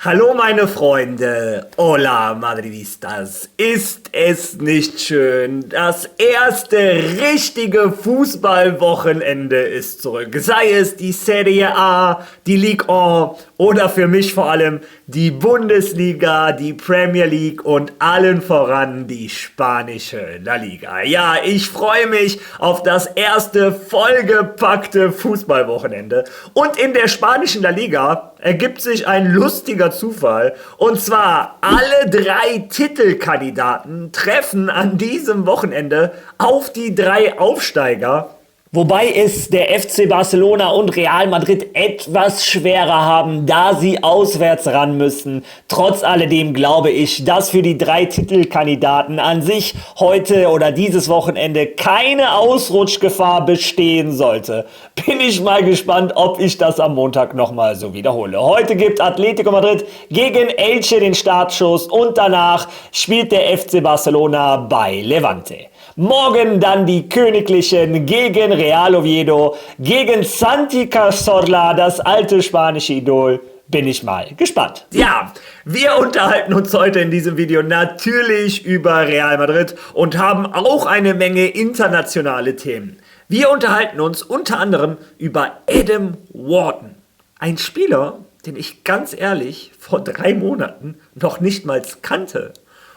Hallo meine Freunde, hola Madridistas, ist es nicht schön? Das erste richtige Fußballwochenende ist zurück, sei es die Serie A, die Ligue 1 oder für mich vor allem die Bundesliga, die Premier League und allen voran die spanische La Liga. Ja, ich freue mich auf das erste vollgepackte Fußballwochenende und in der spanischen La Liga ergibt sich ein lustiger Zufall. Und zwar alle 3 Titelkandidaten treffen an diesem Wochenende auf die 3 Aufsteiger. Wobei es der FC Barcelona und Real Madrid etwas schwerer haben, da sie auswärts ran müssen. Trotz alledem glaube ich, dass für die 3 Titelkandidaten an sich heute oder dieses Wochenende keine Ausrutschgefahr bestehen sollte. Bin ich mal gespannt, ob ich das am Montag nochmal so wiederhole. Heute gibt Atletico Madrid gegen Elche den Startschuss und danach spielt der FC Barcelona bei Levante. Morgen dann die Königlichen gegen Real Oviedo, gegen Santi Cazorla, das alte spanische Idol. Bin ich mal gespannt. Ja, wir unterhalten uns heute in diesem Video natürlich über Real Madrid und haben auch eine Menge internationale Themen. Wir unterhalten uns unter anderem über Adam Wharton, ein Spieler, den ich ganz ehrlich vor 3 Monaten noch nicht mal kannte.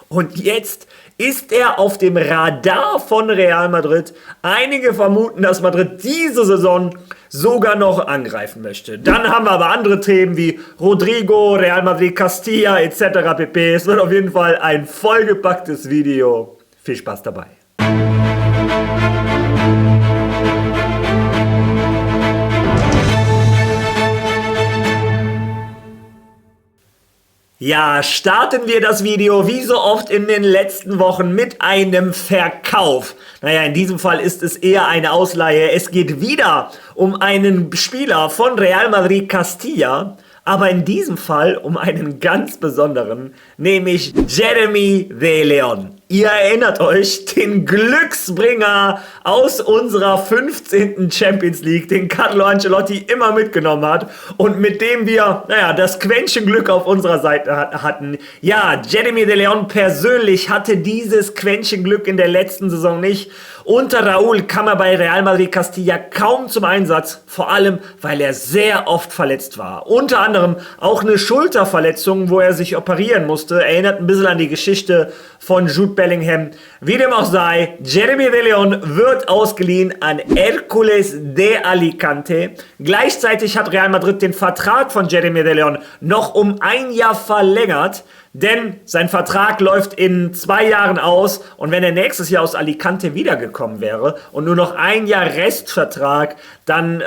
Und jetzt ist er auf dem Radar von Real Madrid. Einige vermuten, dass Madrid diese Saison sogar noch angreifen möchte. Dann haben wir aber andere Themen wie Rodrigo, Real Madrid, Castilla etc. pp. Es wird auf jeden Fall ein vollgepacktes Video. Viel Spaß dabei. Ja, starten wir das Video wie so oft in den letzten Wochen mit einem Verkauf. Naja, in diesem Fall ist es eher eine Ausleihe. Es geht wieder um einen Spieler von Real Madrid Castilla, aber in diesem Fall um einen ganz besonderen, nämlich Jeremy de Leon. Ihr erinnert euch, den Glücksbringer aus unserer 15. Champions League, den Carlo Ancelotti immer mitgenommen hat und mit dem wir, das Quäntchen Glück auf unserer Seite hatten. Ja, Jeremy de Leon persönlich hatte dieses Quäntchen Glück in der letzten Saison nicht. Unter Raúl kam er bei Real Madrid Castilla kaum zum Einsatz, vor allem, weil er sehr oft verletzt war. Unter anderem auch eine Schulterverletzung, wo er sich operieren musste. Erinnert ein bisschen an die Geschichte von Jude Bellingham. Wie dem auch sei, Jeremy de Leon wird ausgeliehen an Hércules de Alicante. Gleichzeitig hat Real Madrid den Vertrag von Jeremy de Leon noch um 1 Jahr verlängert, denn sein Vertrag läuft in 2 Jahren aus und wenn er nächstes Jahr aus Alicante wiedergekommen wäre und nur noch 1 Jahr Restvertrag, dann,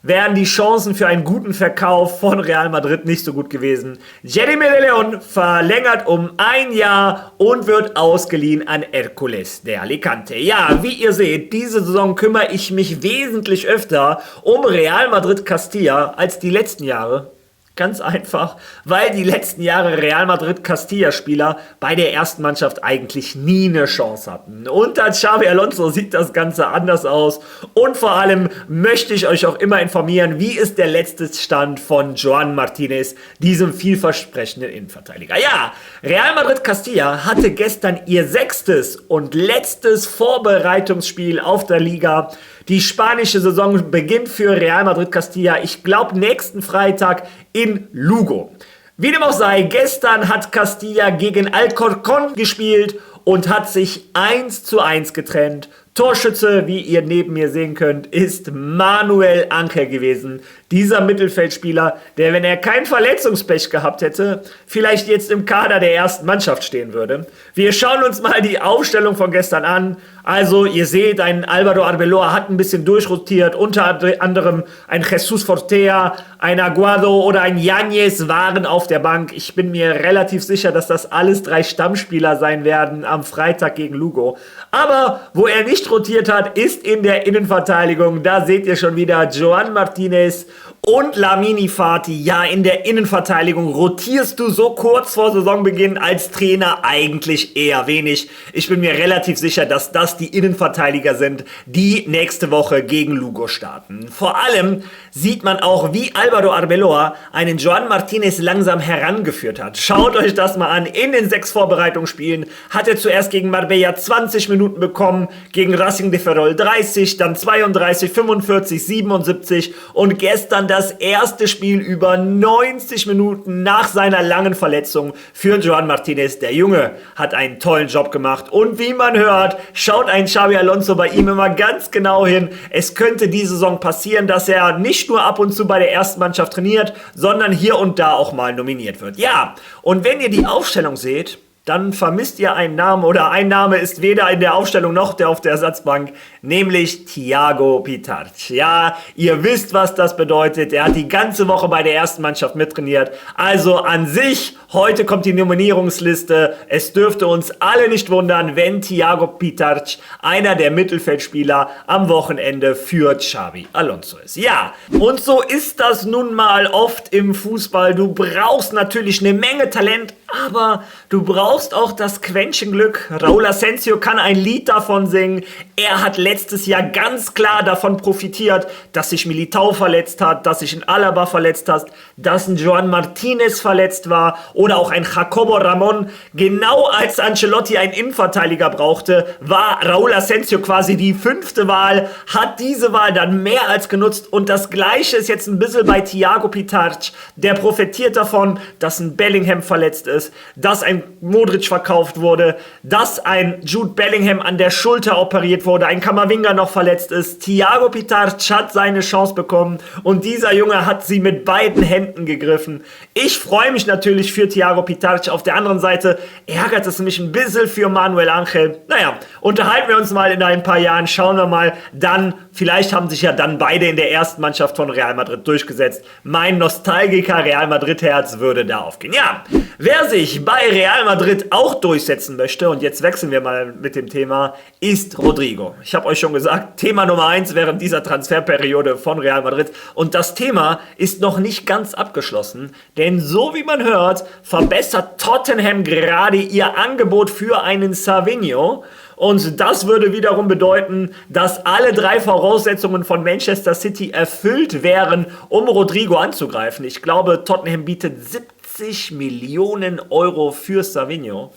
wären die Chancen für einen guten Verkauf von Real Madrid nicht so gut gewesen. Jeremy de Leon verlängert um 1 Jahr und wird ausgeliehen an Hércules de Alicante. Ja, wie ihr seht, diese Saison kümmere ich mich wesentlich öfter um Real Madrid Castilla als die letzten Jahre. Ganz einfach, weil die letzten Jahre Real Madrid Castilla-Spieler bei der ersten Mannschaft eigentlich nie eine Chance hatten. Unter Xabi Alonso sieht das Ganze anders aus und vor allem möchte ich euch auch immer informieren, wie ist der letzte Stand von Joan Martinez, diesem vielversprechenden Innenverteidiger. Ja, Real Madrid Castilla hatte gestern ihr 6. und letztes Vorbereitungsspiel auf der Liga. Die spanische Saison beginnt für Real Madrid Castilla, ich glaube, nächsten Freitag in Lugo. Wie dem auch sei, gestern hat Castilla gegen Alcorcón gespielt und hat sich 1:1 getrennt. Torschütze, wie ihr neben mir sehen könnt, ist Manuel Anker gewesen. Dieser Mittelfeldspieler, der, wenn er kein Verletzungspech gehabt hätte, vielleicht jetzt im Kader der ersten Mannschaft stehen würde. Wir schauen uns mal die Aufstellung von gestern an. Also, ihr seht, ein Álvaro Arbeloa hat ein bisschen durchrotiert. Unter anderem ein Jesús Fortea, ein Aguado oder ein Yáñez waren auf der Bank. Ich bin mir relativ sicher, dass das alles 3 Stammspieler sein werden am Freitag gegen Lugo. Aber wo er nicht rotiert hat, ist in der Innenverteidigung. Da seht ihr schon wieder Joan Martinez und Lamini Fati. Ja, in der Innenverteidigung rotierst du so kurz vor Saisonbeginn als Trainer eigentlich eher wenig. Ich bin mir relativ sicher, dass das die Innenverteidiger sind, die nächste Woche gegen Lugo starten. Vor allem sieht man auch, wie Álvaro Arbeloa einen Joan Martínez langsam herangeführt hat. Schaut euch das mal an. In den 6 Vorbereitungsspielen hat er zuerst gegen Marbella 20 Minuten bekommen, gegen Racing de Ferrol 30, dann 32, 45, 77 und gestern das erste Spiel über 90 Minuten nach seiner langen Verletzung für Joan Martínez. Der Junge hat einen tollen Job gemacht und wie man hört, schaut ein Xabi Alonso bei ihm immer ganz genau hin. Es könnte diese Saison passieren, dass er nicht nur ab und zu bei der ersten Mannschaft trainiert, sondern hier und da auch mal nominiert wird. Ja, und wenn ihr die Aufstellung seht, dann vermisst ihr einen Namen oder ein Name ist weder in der Aufstellung noch der auf der Ersatzbank, nämlich Thiago Pitarch. Ja, ihr wisst, was das bedeutet. Er hat die ganze Woche bei der ersten Mannschaft mittrainiert. Also an sich, heute kommt die Nominierungsliste. Es dürfte uns alle nicht wundern, wenn Thiago Pitarch einer der Mittelfeldspieler am Wochenende für Xabi Alonso ist. Ja, und so ist das nun mal oft im Fußball. Du brauchst natürlich eine Menge Talent, aber du brauchst auch das Quäntchen Glück. Raúl Asensio kann ein Lied davon singen. Er hat letztes Jahr ganz klar davon profitiert, dass sich Militao verletzt hat, dass sich ein Alaba verletzt hat, dass ein Joan Martínez verletzt war oder auch ein Jacobo Ramón. Genau als Ancelotti einen Innenverteidiger brauchte, war Raúl Asensio quasi die 5. Wahl, hat diese Wahl dann mehr als genutzt und das Gleiche ist jetzt ein bisschen bei Thiago Pitarch. Der profitiert davon, dass ein Bellingham verletzt ist, dass ein Modric verkauft wurde, dass ein Jude Bellingham an der Schulter operiert wurde, ein Camavinga noch verletzt ist. Thiago Pitarch hat seine Chance bekommen und dieser Junge hat sie mit beiden Händen gegriffen. Ich freue mich natürlich für Thiago Pitarch. Auf der anderen Seite ärgert es mich ein bisschen für Manuel Ángel. Naja, unterhalten wir uns mal in ein paar Jahren, schauen wir mal. Dann, vielleicht haben sich ja dann beide in der ersten Mannschaft von Real Madrid durchgesetzt. Mein Nostalgiker Real Madrid-Herz würde da aufgehen. Ja, wer sich bei Real Madrid auch durchsetzen möchte, und jetzt wechseln wir mal mit dem Thema, ist Rodrigo. Ich habe euch schon gesagt, Thema Nummer 1 während dieser Transferperiode von Real Madrid. Und das Thema ist noch nicht ganz abgeschlossen, denn so wie man hört, verbessert Tottenham gerade ihr Angebot für einen Savinho. Und das würde wiederum bedeuten, dass alle 3 Voraussetzungen von Manchester City erfüllt wären, um Rodrigo anzugreifen. Ich glaube, Tottenham bietet 70 Millionen Euro für Savinho.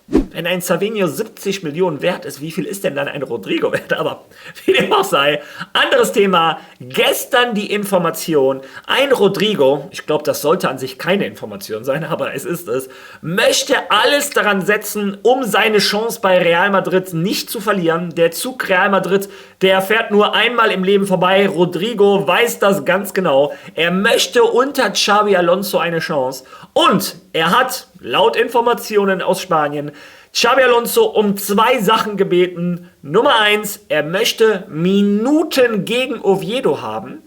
Wenn ein Savinho 70 Millionen wert ist, wie viel ist denn dann ein Rodrigo wert? Aber wie dem auch sei, anderes Thema. Gestern die Information, ein Rodrigo, ich glaube, das sollte an sich keine Information sein, aber es ist es, möchte alles daran setzen, um seine Chance bei Real Madrid nicht zu verlieren. Der Zug Real Madrid, der fährt nur einmal im Leben vorbei. Rodrigo weiß das ganz genau. Er möchte unter Xabi Alonso eine Chance und er hat, laut Informationen aus Spanien, Xabi Alonso um 2 Sachen gebeten. Nummer 1, er möchte Minuten gegen Oviedo haben.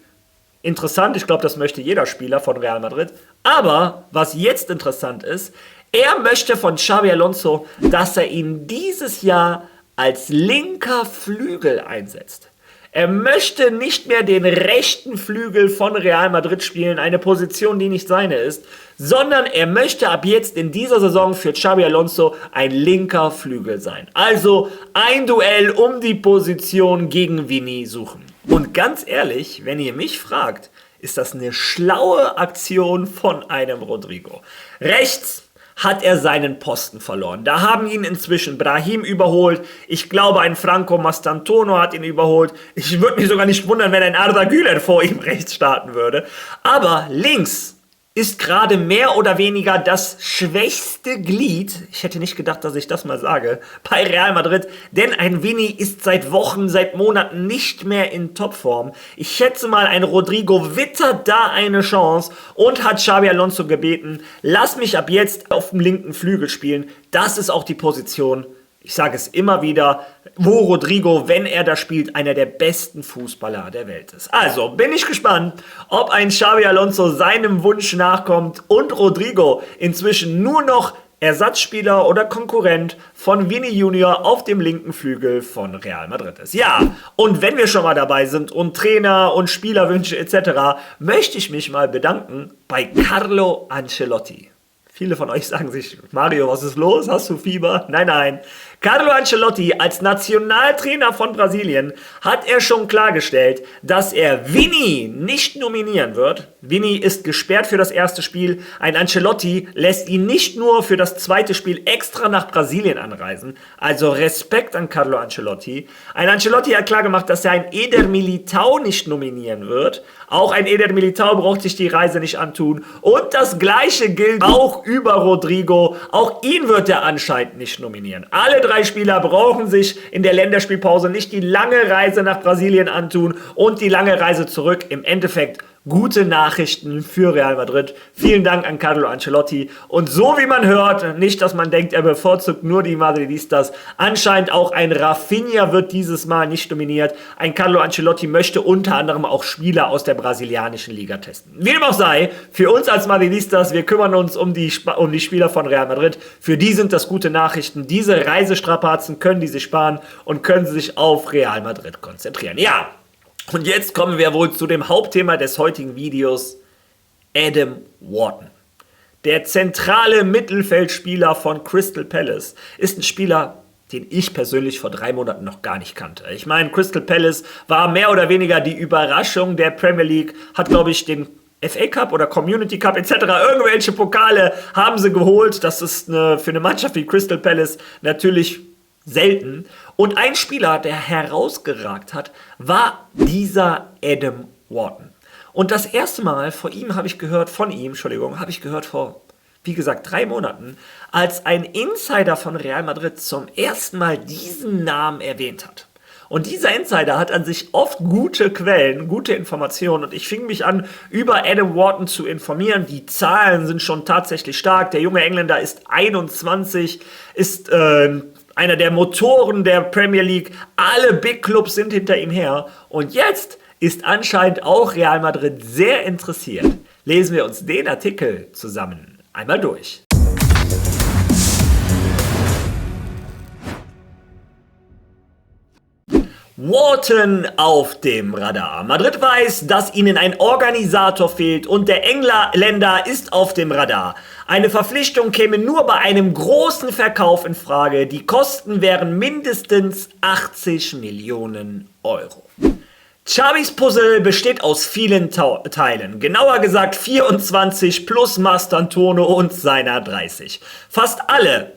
Interessant, ich glaube, das möchte jeder Spieler von Real Madrid. Aber was jetzt interessant ist, er möchte von Xabi Alonso, dass er ihn dieses Jahr als linker Flügel einsetzt. Er möchte nicht mehr den rechten Flügel von Real Madrid spielen, eine Position, die nicht seine ist, sondern er möchte ab jetzt in dieser Saison für Xabi Alonso ein linker Flügel sein. Also ein Duell um die Position gegen Vini suchen. Und ganz ehrlich, wenn ihr mich fragt, ist das eine schlaue Aktion von einem Rodrigo. Rechts hat er seinen Posten verloren. Da haben ihn inzwischen Brahim überholt. Ich glaube, ein Franco Mastantuono hat ihn überholt. Ich würde mich sogar nicht wundern, wenn ein Arda Güler vor ihm rechts starten würde. Aber links ist gerade mehr oder weniger das schwächste Glied, ich hätte nicht gedacht, dass ich das mal sage, bei Real Madrid, denn ein Vini ist seit Wochen, seit Monaten nicht mehr in Topform. Ich schätze mal, ein Rodrigo wittert da eine Chance und hat Xabi Alonso gebeten, lass mich ab jetzt auf dem linken Flügel spielen. Das ist auch die Position, ich sage es immer wieder, wo Rodrigo, wenn er da spielt, einer der besten Fußballer der Welt ist. Also bin ich gespannt, ob ein Xabi Alonso seinem Wunsch nachkommt und Rodrigo inzwischen nur noch Ersatzspieler oder Konkurrent von Vini Junior auf dem linken Flügel von Real Madrid ist. Ja, und wenn wir schon mal dabei sind und Trainer und Spielerwünsche etc., möchte ich mich mal bedanken bei Carlo Ancelotti. Viele von euch sagen sich, Mario, was ist los? Hast du Fieber? Nein, nein. Carlo Ancelotti als Nationaltrainer von Brasilien hat er schon klargestellt, dass er Vini nicht nominieren wird. Vini ist gesperrt für das erste Spiel. Ein Ancelotti lässt ihn nicht nur für das zweite Spiel extra nach Brasilien anreisen. Also Respekt an Carlo Ancelotti. Ein Ancelotti hat klargemacht, dass er ein Eder Militão nicht nominieren wird. Auch ein Eder Militão braucht sich die Reise nicht antun. Und das Gleiche gilt auch über Rodrigo. Auch ihn wird er anscheinend nicht nominieren. Alle drei Spieler brauchen sich in der Länderspielpause nicht die lange Reise nach Brasilien antun und die lange Reise zurück. Im Endeffekt gute Nachrichten für Real Madrid. Vielen Dank an Carlo Ancelotti. Und so wie man hört, nicht, dass man denkt, er bevorzugt nur die Madridistas. Anscheinend auch ein Rafinha wird dieses Mal nicht nominiert. Ein Carlo Ancelotti möchte unter anderem auch Spieler aus der brasilianischen Liga testen. Wie dem auch sei, für uns als Madridistas, wir kümmern uns um die Spieler von Real Madrid. Für die sind das gute Nachrichten. Diese Reisestrapazen können die sich sparen und können sich auf Real Madrid konzentrieren. Ja. Und jetzt kommen wir wohl zu dem Hauptthema des heutigen Videos, Adam Wharton. Der zentrale Mittelfeldspieler von Crystal Palace ist ein Spieler, den ich persönlich vor 3 Monaten noch gar nicht kannte. Ich meine, Crystal Palace war mehr oder weniger die Überraschung der Premier League, hat, glaube ich, den FA Cup oder Community Cup etc. Irgendwelche Pokale haben sie geholt. Das ist für eine Mannschaft wie Crystal Palace natürlich selten. Und ein Spieler, der herausgeragt hat, war dieser Adam Wharton. Und das erste Mal von ihm habe ich gehört vor, wie gesagt, 3 Monaten, als ein Insider von Real Madrid zum ersten Mal diesen Namen erwähnt hat. Und dieser Insider hat an sich oft gute Quellen, gute Informationen. Und ich fing mich an, über Adam Wharton zu informieren. Die Zahlen sind schon tatsächlich stark. Der junge Engländer ist 21, ist einer der Motoren der Premier League. Alle Big Clubs sind hinter ihm her. Und jetzt ist anscheinend auch Real Madrid sehr interessiert. Lesen wir uns den Artikel zusammen einmal durch. Wharton auf dem Radar. Madrid weiß, dass ihnen ein Organisator fehlt und der Engländer ist auf dem Radar. Eine Verpflichtung käme nur bei einem großen Verkauf in Frage. Die Kosten wären mindestens 80 Millionen Euro. Xavis Puzzle besteht aus vielen Teilen, genauer gesagt 24 plus Mastantuono und seiner 30. Fast alle.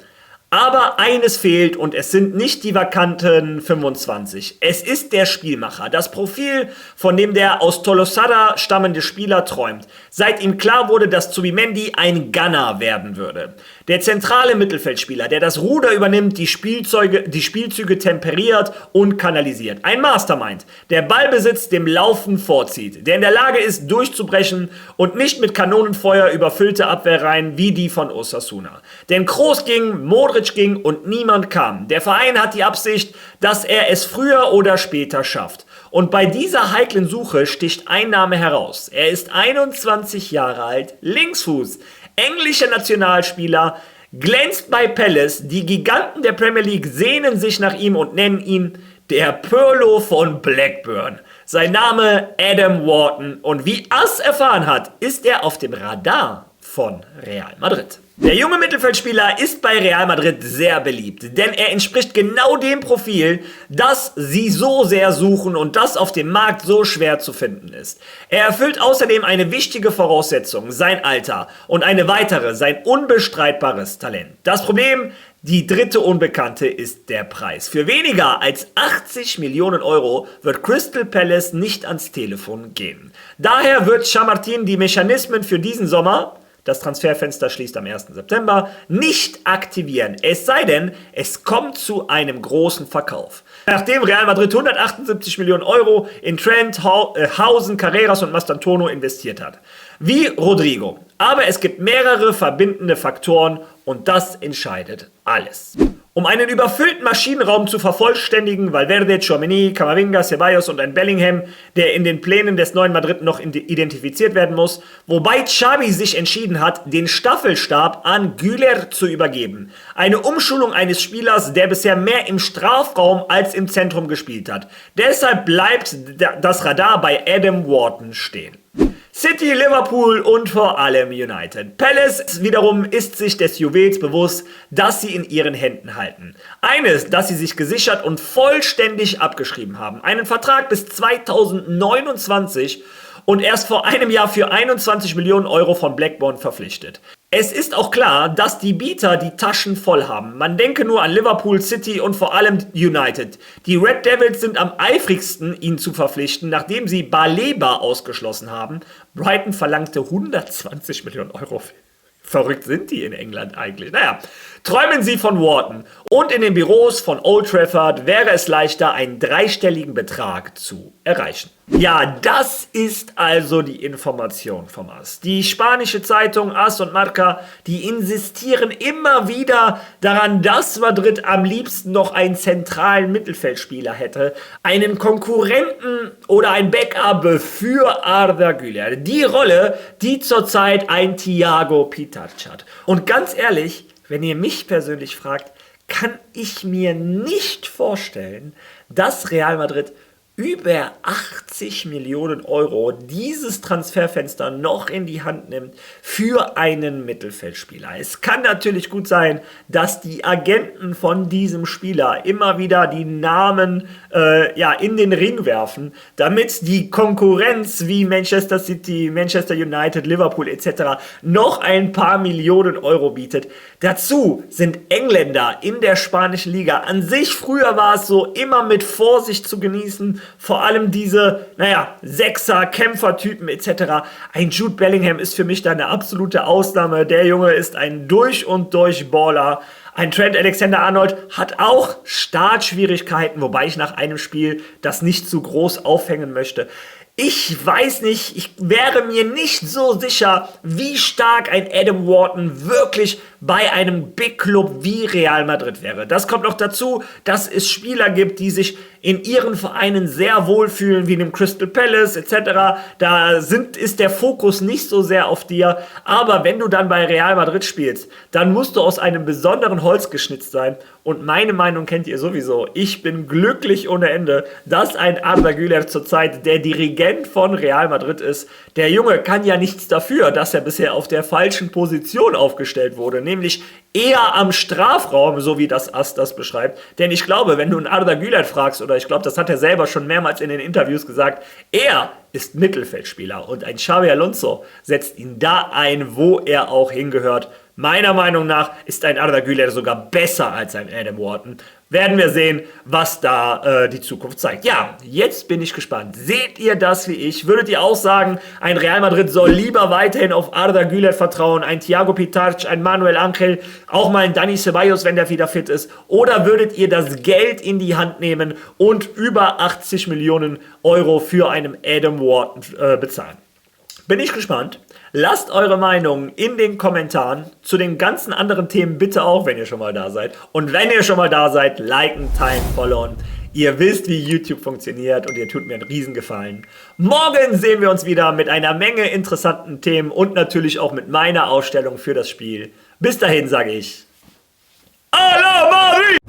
Aber eines fehlt und es sind nicht die vakanten 25. Es ist der Spielmacher, das Profil, von dem der aus Tolosada stammende Spieler träumt, seit ihm klar wurde, dass Zubimendi ein Gunner werden würde. Der zentrale Mittelfeldspieler, der das Ruder übernimmt, die Spielzüge temperiert und kanalisiert. Ein Mastermind, der Ballbesitz dem Laufen vorzieht, der in der Lage ist, durchzubrechen und nicht mit Kanonenfeuer überfüllte Abwehrreihen wie die von Osasuna. Denn Kroos ging, Modric ging und niemand kam. Der Verein hat die Absicht, dass er es früher oder später schafft. Und bei dieser heiklen Suche sticht ein Name heraus. Er ist 21 Jahre alt, Linksfuß, englischer Nationalspieler, glänzt bei Palace. Die Giganten der Premier League sehnen sich nach ihm und nennen ihn der Pirlo von Blackburn. Sein Name Adam Wharton. Und wie Ass erfahren hat, ist er auf dem Radar von Real Madrid. Der junge Mittelfeldspieler ist bei Real Madrid sehr beliebt, denn er entspricht genau dem Profil, das sie so sehr suchen und das auf dem Markt so schwer zu finden ist. Er erfüllt außerdem eine wichtige Voraussetzung, sein Alter, und eine weitere, sein unbestreitbares Talent. Das Problem: die dritte Unbekannte ist der Preis. Für weniger als 80 Millionen Euro wird Crystal Palace nicht ans Telefon gehen. Daher wird Chamartin die Mechanismen für diesen Sommer, das Transferfenster schließt am 1. September, nicht aktivieren. Es sei denn, es kommt zu einem großen Verkauf. Nachdem Real Madrid 178 Millionen Euro in Trent, Hausen, Carreras und Mastantuono investiert hat. Wie Rodrigo. Aber es gibt mehrere verbindende Faktoren und das entscheidet alles. Um einen überfüllten Maschinenraum zu vervollständigen, Valverde, Tchouaméni, Camavinga, Ceballos und ein Bellingham, der in den Plänen des neuen Madrid noch identifiziert werden muss, wobei Xavi sich entschieden hat, den Staffelstab an Güler zu übergeben. Eine Umschulung eines Spielers, der bisher mehr im Strafraum als im Zentrum gespielt hat. Deshalb bleibt das Radar bei Adam Wharton stehen. City, Liverpool und vor allem United. Palace wiederum ist sich des Juwels bewusst, das sie in ihren Händen halten. Eines, das sie sich gesichert und vollständig abgeschrieben haben. Einen Vertrag bis 2029 und erst vor einem Jahr für 21 Millionen Euro von Blackburn verpflichtet. Es ist auch klar, dass die Bieter die Taschen voll haben. Man denke nur an Liverpool, City und vor allem United. Die Red Devils sind am eifrigsten, ihn zu verpflichten, nachdem sie Baleba ausgeschlossen haben. Brighton verlangte 120 Millionen Euro. Verrückt sind die in England eigentlich. Naja, träumen Sie von Wharton. Und in den Büros von Old Trafford wäre es leichter, einen dreistelligen Betrag zu erreichen. Ja, das ist also die Information vom AS. Die spanische Zeitung AS und Marca, die insistieren immer wieder daran, dass Madrid am liebsten noch einen zentralen Mittelfeldspieler hätte. Einen Konkurrenten oder ein Backup für Arda Güler. Die Rolle, die zurzeit ein Thiago Pitarch hat. Und ganz ehrlich, wenn ihr mich persönlich fragt, kann ich mir nicht vorstellen, dass Real Madrid über 80 Millionen Euro dieses Transferfenster noch in die Hand nimmt für einen Mittelfeldspieler. Es kann natürlich gut sein, dass die Agenten von diesem Spieler immer wieder die Namen in den Ring werfen, damit die Konkurrenz wie Manchester City, Manchester United, Liverpool etc. noch ein paar Millionen Euro bietet. Dazu sind Engländer in der spanischen Liga an sich, früher war es so, immer mit Vorsicht zu genießen. Vor allem diese, Sechser, Kämpfertypen etc. Ein Jude Bellingham ist für mich da eine absolute Ausnahme. Der Junge ist ein durch und durch Baller. Ein Trent Alexander-Arnold hat auch Startschwierigkeiten, wobei ich nach einem Spiel das nicht zu groß aufhängen möchte. Ich weiß nicht, ich wäre mir nicht so sicher, wie stark ein Adam Wharton wirklich bei einem Big Club wie Real Madrid wäre. Das kommt noch dazu, dass es Spieler gibt, die sich in ihren Vereinen sehr wohlfühlen, wie dem Crystal Palace etc. Da ist der Fokus nicht so sehr auf dir. Aber wenn du dann bei Real Madrid spielst, dann musst du aus einem besonderen Holz geschnitzt sein. Und meine Meinung kennt ihr sowieso. Ich bin glücklich ohne Ende, dass ein Arda Güler zurzeit der Dirigent von Real Madrid ist. Der Junge kann ja nichts dafür, dass er bisher auf der falschen Position aufgestellt wurde, nämlich eher am Strafraum, so wie das AS das beschreibt. Denn ich glaube, wenn du einen Arda Güler fragst, oder ich glaube, das hat er selber schon mehrmals in den Interviews gesagt, er ist Mittelfeldspieler und ein Xabi Alonso setzt ihn da ein, wo er auch hingehört. Meiner Meinung nach ist ein Arda Güler sogar besser als ein Adam Wharton. Werden wir sehen, was da die Zukunft zeigt. Ja, jetzt bin ich gespannt. Seht ihr das wie ich? Würdet ihr auch sagen, ein Real Madrid soll lieber weiterhin auf Arda Güler vertrauen, ein Thiago Pitarch, ein Manuel Angel, auch mal ein Dani Ceballos, wenn der wieder fit ist? Oder würdet ihr das Geld in die Hand nehmen und über 80 Millionen Euro für einen Adam Wharton bezahlen? Bin ich gespannt. Lasst eure Meinung in den Kommentaren zu den ganzen anderen Themen bitte auch, wenn ihr schon mal da seid. Und wenn ihr schon mal da seid, liken, teilen, followen. Ihr wisst, wie YouTube funktioniert und ihr tut mir einen Riesengefallen. Morgen sehen wir uns wieder mit einer Menge interessanten Themen und natürlich auch mit meiner Ausstellung für das Spiel. Bis dahin sage ich, à la Marie!